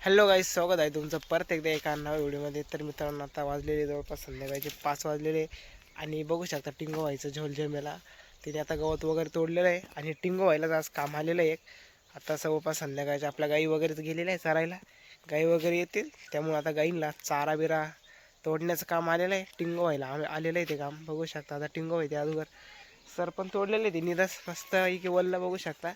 Hello guys, स्वागत आहे तुमचं परत एकदा एका नव्या व्हिडिओमध्ये. तर मित्रांनो, आता वाजलेले जवळपास संध्याकाळचे 5 वाजलेले आणि बघू शकता टिंगो व्हायचं झोलझेमेला. तिने आता गवत वगैरे तोडलेलं आहे आणि टिंगो व्हायला आज काम आलेलं आहे. आता जवळपास संध्याकाळच्या आपल्या गाई वगैरे गेलेल्या आहे चरायला. गाई वगैरे येतील, त्यामुळे आता गाईंना चारा बिरा तोडण्याचं काम आलेलं आहे. टिंगो व्हायला आलेलं आहे ते काम. बघू शकता आता टिंगो व्हायचे अगोदर सरपण तोडलेले आहे ते निदास मस्त की वल्ल बघू शकता.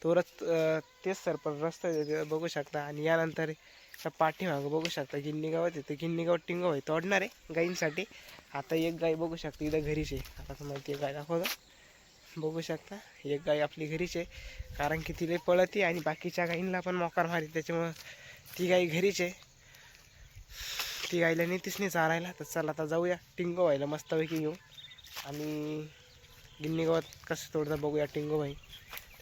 तेच सरपण रस्ता बघू शकता. आणि यानंतर पाठीमागं बघू शकता गिन्नी गावात येतं. गिन्नी गावात टिंगो व्हाय तोडणार आहे गाईंसाठी. आता एक गाय बघू शकता इथं घरीच आहे. आता तुम्हाला ती गाय दाखवतो. बघू शकता एक गाय आपली घरीच आहे, कारण की तिला पळती आणि बाकीच्या गाईंना पण मोकार मारी, त्याच्यामुळं ती गाय घरीच आहे. ती गायला नेतीच नाही चारायला. तर चला आता जाऊया टिंगो व्हायला मस्तपैकी घेऊ आणि गिन्नी गावात कसं तोडतं बघूया टिंगो भाई.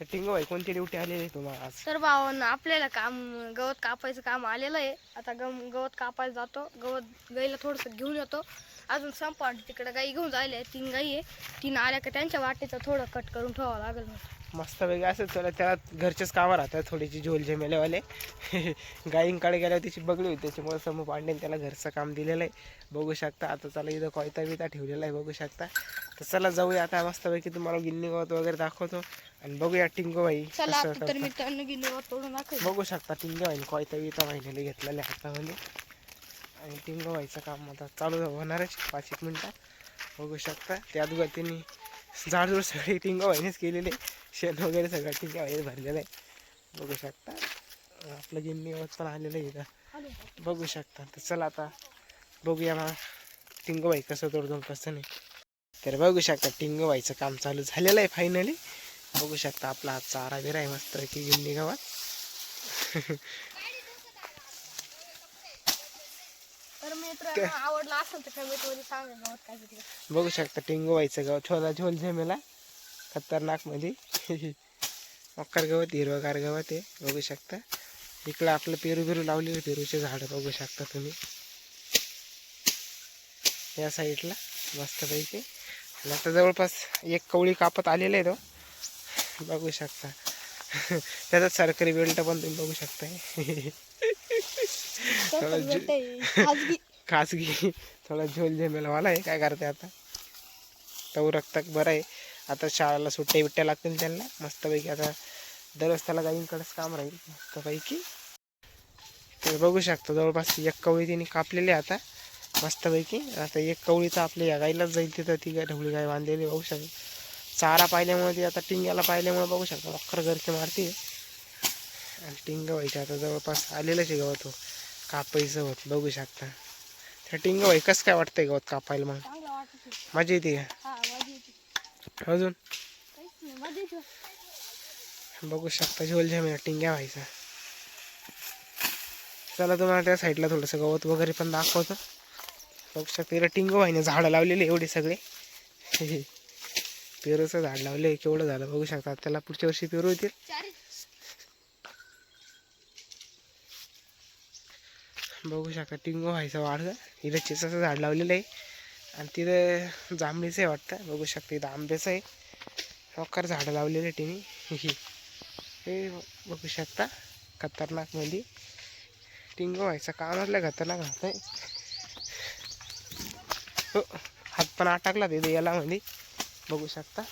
तर टिंगो भाई कोणती ड्युटी आलेली आहे तुम्हाला आज? सर भावांना आपल्याला काम गवत कापायचं काम आलेलं आहे. आता गवत कापायला जातो. गवत गाईला थोडंसं घेऊन येतो. अजून संपाट तिकडे गाई घेऊन जायला 3 गाई आहे. 3 आल्या का त्यांच्या वाटेचं थोडं कट करून ठेवावं लागेल. मस्त वेगळं असं चला, त्याला घरचेच कामं राहतात थोडीशी झोलझेमेलेवाले. गाईंकडे गेल्यावर तिची बगडी होती, त्याच्यामुळे समूह पांडेने त्याला घरचं काम दिलेलं आहे. बघू शकता. आता चला इथं कोयता बिता ठेवलेला आहे बघू शकता. तर चला जाऊया आता मस्तपैकी तुम्हाला गिन्नी गवत वगैरे दाखवतो आणि बघूया टिंगो भाई कसं बघू शकता. टिंगो भाईने कोयता बिता वाहिलेले घेतलेले हातामध्ये आणि टिंगो व्हायचं काम आता चालू होणारच 5-1 मिनटात. बघू शकता त्या दुगतीने झाडझूड सगळे टिंगो व्हायनेच केलेले. शेण वगैरे सगळं टिंगो व्हायला भरलेलं आहे. बघू शकता आपलं गिन्नी गवत पण आलेलं आहे इथं बघू शकता. तर चला आता बघूया मग टिंगो व्हाय कसं तोडतो कसं नाही. तर बघू शकता टिंगो व्हायचं काम चालू झालेलं आहे फायनली. बघू शकता आपला हात चारा बिरा आहे मस्त की गिन्नी गावात. आवडला असेल तर कमेंटमध्ये सांगा गवत काय भेटलं. बघू शकता टिंगो व्हायचं गवत छोला झोल झेमेला खतरनाक मध्ये. मकर गवत हिरवगार गवत आहे बघू शकता. इकडं आपलं पेरू बिरू लावलेलं पेरूचे झाडं बघू शकता तुम्ही या साईडला मस्तपैकी. आता जवळपास एक कवळी कापत आलेलं आहे तो बघू शकता. त्याचा सरकारी बेल्ट पण तुम्ही बघू शकता. खासगी थोडा झोल झेमेला वाला आहे. काय करते आता तो रक्तक बरं आहे. आता शाळेला सुट्ट्या बिट्ट्या लागतील त्यांना मस्तपैकी. आता दररोज त्याला गाईंकडेच काम राहील मस्तपैकी. तर बघू शकता जवळपास एक कवळी तिने कापलेली आता मस्तपैकी. आता एक कवळीचं आपल्या या गाईलाच जाईल तिथं ती गाय ढवळी गाय बांधलेली बघू शकता. चारा पाहिल्यामुळे ती आता टिंग्याला पाहिल्यामुळे बघू शकता अख्खर घरचे मारते. आणि टिंग व्हायचे आता जवळपास आलेलंच आहे गवत हो कापायचं होत बघू शकता. त्या टिंग व्हाय कसं काय वाटतंय गवत कापायला? मग मजा येते का अजून? बघू शकता झोल झेमेला टिंग्या व्हायचा. चला तुम्हाला त्या साईडला थोडंसं गवत वगैरे पण दाखवतो. बघू शकता इकडे टिंगो व्हायने झाडं लावलेले एवढे सगळे. पेरूचं झाड लावले केवढं झालं बघू शकता. त्याला पुढच्या वर्षी पेरू येतील. बघू शकता टिंगो व्हायचं वाढ. इथं चिचाचं झाड लावलेलं आहे आणि तिथं जांभळीचं आहे वाटतं. बघू शकता इथं आंब्याचं आहे. मकर झाडं लावलेले तिने हे बघू शकता. खतरनाक मध्ये टिंगो व्हायचं कामातलं खतरनाक राहत आहे. हो हात पण अटकला तिथे याला मध्ये बघू शकता.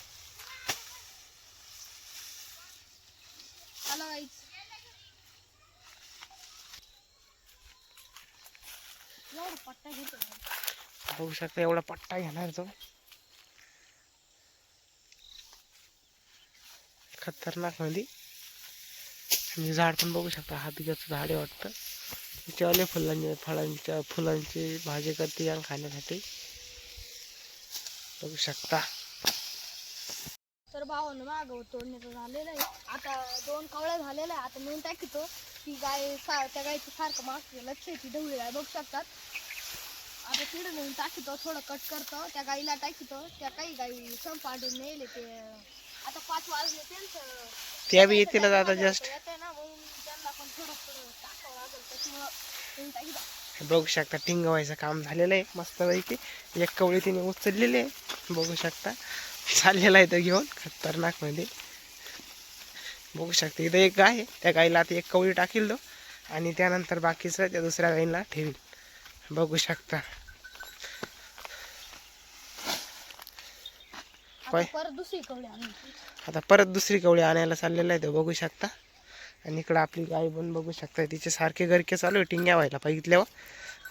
बघू शकता एवढा पट्टा घेणार तो खतरनाक मध्ये. आणि झाड पण बघू शकता हातीचं झाड आहे वाटतं. त्याच्यावाले फुलांची भाजी करते या खाण्यासाठी बघू शकता. तर भावानं मागं तोडण्याचं झालेलं आहे. आता 2 कवळ्या झालेल्या आहे. आता नेऊन टाकीतो. ती गाय त्या गायचं सारखं मागचं लक्ष आहे. ती ढवळी गाय बघू शकतात. आता तिकडे नेऊन टाकीतो. थोडं कट करतो. त्या गाईला टाकीतो. त्या काही गाई संपाडून नेले ते. आता 5 वाजले त्यांचं त्या बी येतील आता जस्ट. येते ना, म्हणून त्यांना पण थोडं टाकावं लागेल. त्याच्यामुळं नेऊन टाकीतो. बघू शकता टिंग व्हायचं काम झालेलं आहे मस्तपैकी. एक कवळी तिने उचललेली आहे बघू शकता. चाललेला आहे तर घेऊन खतरनाक मध्ये. बघू शकता इथं एक गाय आहे. त्या गायला आता एक कवळी टाकील तो आणि त्यानंतर बाकीचं त्या दुसऱ्या गाईंना ठेवील. बघू शकता. आता परत दुसरी कवडी आणली. आता परत दुसरी कवळी आणायला चाललेलं आहे, ते बघू शकता. आणि इकडं आपली गाय पण बघू शकता, तिचे सारखे गरके चालू आहे टिंग्या व्हायला बघितल्यावर.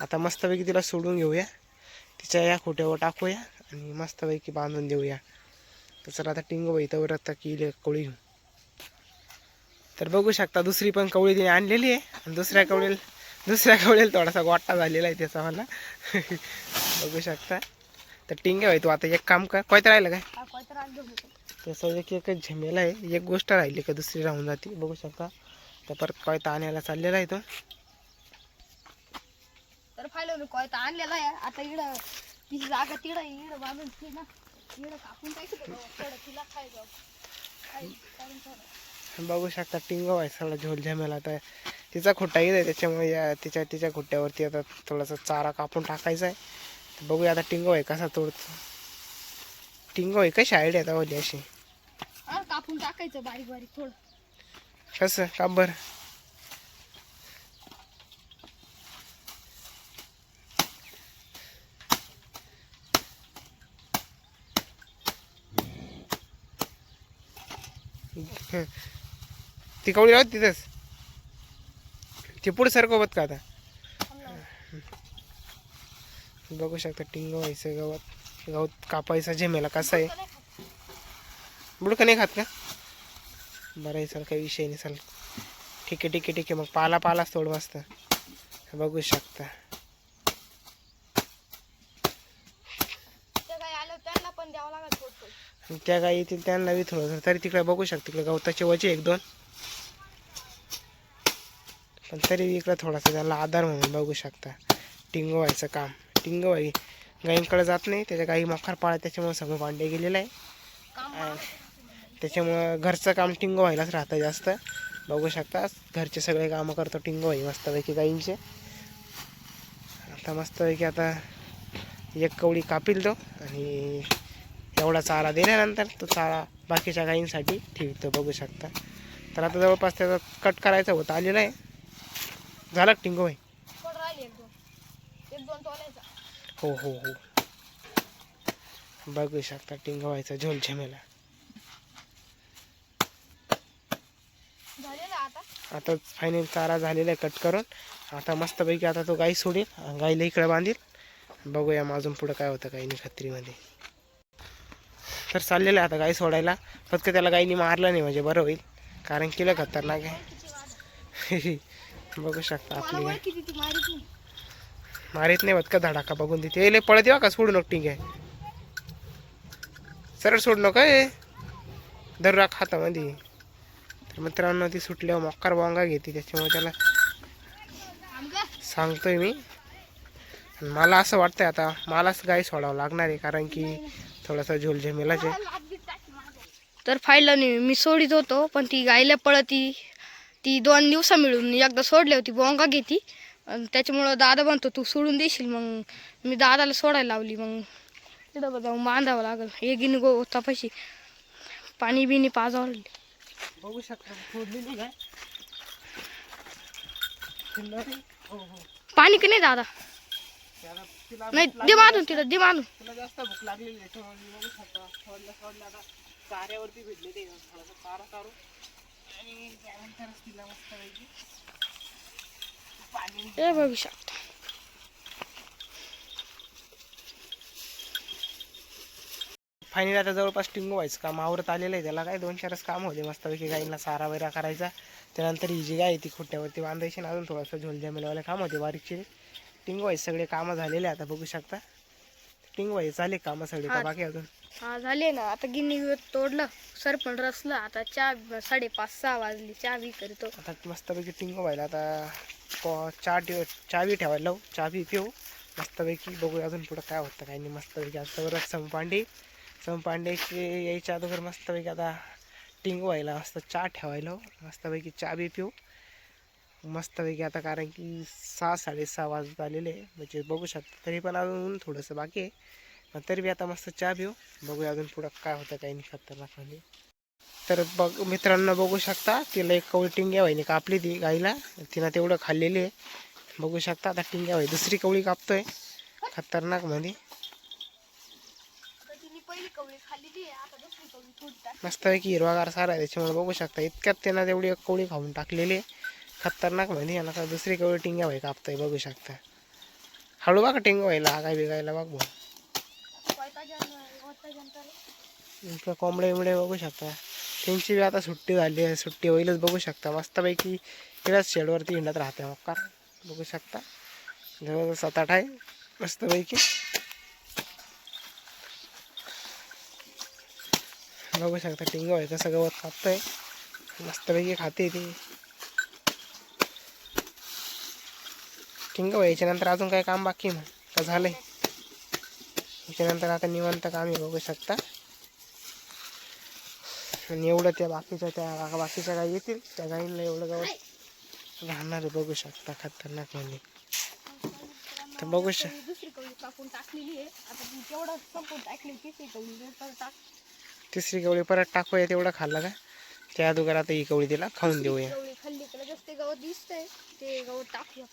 आता मस्तपैकी तिला सोडून घेऊया, तिच्या या खोट्यावर टाकूया आणि मस्तपैकी बांधून देऊया. तर चला आता टिंगो व्हायच्यावर आता की कवळी घेऊ. तर बघू शकता दुसरी पण कवळी तिने आणलेली आहे. आणि दुसऱ्या कवळीला थोडासा गोटा झालेला आहे त्याचा मला. बघू शकता. तर टिंग्या व्हायतो आता एक काम कर, कोयता राहिलं काय त्याचं एकच झेमेला आहे. एक गोष्ट राहिली का दुसरी राहून जाते. बघू शकता. तर परत कोयता आणायला चाललेला आहे तो. तर फायनली कोयता आणलेला आहे. आता इकडं तिची जागा तिकडं इकडं बांधून ना इकडं कापून टाकायचं थोडं तिला खायचं. बघू शकता टिंगो व्हायचा सगळा झोल झमेला. तर तिचा खोटा येत आहे, त्याच्यामुळे तिच्या खोट्यावरती आता थोडासा चारा कापून टाकायचा आहे. तर बघूया आता टिंगो आहे कसा तोडतो. टिंगो आहे कशी आयडिया दावली अशी कापून टाकायचं बारीक बारीक थोडं. कसं का बरं. ती कवळी राहत तिथंच, ती पुढे सरकवत का आता. बघू शकता टिंगो व्हायचं गवत कापायचा झेमेला कसा आहे. बुडकं नाही खात का. बरं आहे, चल काही विषय नाही. चल ठीक आहे मग पालाच थोडं मस्त. बघू शकता. त्या गाई येतील त्यांना बी थोडं तरी तिकडे बघू शकता. तिकडे गवताचे वचे एक दोन, पण तरी इकडे थोडासा त्याला आधार म्हणून बघू शकता. टिंगो व्हायचं काम. टिंगो व्हाई गाईंकडे जात नाही, त्याच्या गाई मखर पाळत, त्याच्यामुळे सगळं पांडे गेलेलं आहे. त्याच्यामुळं घरचं काम टिंगो व्हायलाच राहतं जास्त. बघू शकता घरचे सगळे कामं करतो टिंगो व्हाई मस्तपैकी गाईंचे. आता मस्तपैकी आता एक कवडी कापील तो आणि एवढा चारा दिल्यानंतर तो चारा बाकीच्या गाईंसाठी ठेवतो. बघू शकता. तर आता जवळपास त्याचा कट करायचा होता आलेला आहे. झाला टिंगो भाई. हो. बघू शकता टिंगो व्हायचा झोल झमेला. आता फायनल चारा झालेला आहे कट करून. आता मस्तपैकी आता तो गाई सोडेल, गाईला इकडे बांधील. बघूया अजून पुढं काय होतं गाईनी खत्रीमध्ये. तर चाललेलं आहे आता गाई सोडायला. फक्त त्याला गाईनी मारलं नाही म्हणजे बरं होईल, कारण किला खतरनाक आहे. बघू शकता आपली गाय मारीत नाही होत का धडाका बघून तिथे लय पळत येवा का. सोडू नको टिंग आहे, सरळ सोडू नको दर हातामध्ये. तर मित्रांनो ती सुटल्यावर मक्कार बोंगा घेते, त्याच्यामुळे त्याला सांगतोय मी. मला असं वाटतंय आता मलाच गाय सोडावं लागणार आहे, कारण की थोडासा झोल झमेलाच आहे. तर फायनली मी सोडित होतो, पण ती गायला पळती. ती 2 दिवसा मिळून एकदा सोडली होती, बोंगा घेती. त्याच्यामुळं दादा म्हणतो तू सोडून देशील. मग मी दादाला सोडायला लावली. मग तिथं जाऊन बांधावं लागल. हे गिनी गो तपाशी पाणी बिनी पाजावं. बघू शकता सोडलेली गाय. पाणी की नाही दादा. नाही दे बांधून तिथं दे बांधून. तुला जास्त भूक लागलेली आहे, बघू शकता सोडलं आता चाऱ्यावरती भेटले ते थोडासा चारा काढू आणि त्यानंतरच तिला मस्तपैकी पाणी. हे बघू शकता. फायनली आता जवळपास टिंगो व्हायचं काम आवरत आलेलं आहे. त्याला काय 2-4च काम होते मस्तपैकी गाईंना चारा वगैरे करायचा. त्यानंतर ही जी गाय आहे ती खोट्यावरती बांधायची ना, अजून थोडंसं झोल झमेलावाले काम होते बारीकचे. टिंगो व्हायचे सगळे कामं झालेले आता बघू शकता. टिंगो व्हायचे चाले कामं सगळे का बाकी अजून. हा झाले ना. आता गिन्नी तोडलं, सरपण रसलं. आता 5:30-6 वाजली. चहा बी करतो आता मस्तपैकी टिंगो व्हायला. आता चहा बी ठेवायला लावू, चहा बी पिऊ मस्तपैकी. बघू अजून पुढं काय होतं काही नाही. मस्तपैकी आतावरच समपांडेचे यायच्या अगोदर मस्तपैकी आता टिंगो व्हायला मस्त चहा ठेवायला मस्तपैकी चहा बी पिऊ मस्तपैकी. आता कारण की 6-6:30 वाजत आलेले म्हणजे बघू शकता. तरी पण अजून थोडंसं बाकी आहे, पण तरी बी आता मस्त चहा पिऊ. बघूया अजून पुढं काय होतं काही नाही खतरनाक म्हणजे. तर बघ मित्रांनो, बघू शकता तिला एक कवळी टिंग्या वहिनी कापली ती गाईला, तिनं तेवढं खाल्लेली आहे. बघू शकता आता टिंग्या वही दुसरी कवळी कापतोय खतरनाक मध्ये. आता तिने पहिली कवळी खाल्लेली आहे, आता दुसरी कवळी थोडी मस्तपैकी हिरवागार सारा आहे त्याच्यामुळे बघू शकता इतक्यात त्यानं तेवढी एक कवळी खाऊन टाकलेली आहे खतरनाक मध्ये. आणि आता दुसरी कवळी टिंग्या वही कापतोय बघू शकता. हळू बघा टिंग व्हायला काय बिगायला बघ भाऊ. इकडं कोंबडे बिंबडे बघू शकता, त्यांची बी आता सुट्टी झाली आहे, सुट्टी होईलच बघू शकता. मस्तपैकी इकडेच शेडवरती हिंडत राहते मग बघू शकता. जवळजवळ 7-8 आहे मस्तपैकी. बघू शकता टिंग आहे कसं गवत कापतंय, मस्तपैकी खाते ती. टिंग व्हायच्या नंतर अजून काही काम बाकी मग का झालंय? त्याच्यानंतर आता निवांत काम आहे बघू शकता. आणि एवढं त्या बाकीच्या गाई येतील, त्या गाईंना एवढं गवत राहणार आहे बघू शकता खतरनाक म्हणजे. तर बघू दुसरी कवळी कापून टाकलेली आहे, आता ती तेवढं संपून टाकली, तिसरी कवळी टाक. तिसरी कवळी परत टाकूया, तेवढं खाल्लं का त्या अगोदर आता ही कवळी तिला खाऊन देऊया. कवळी खाल्ली त्याला जास्त गवत दिसतंय, ते गवत टाकूया.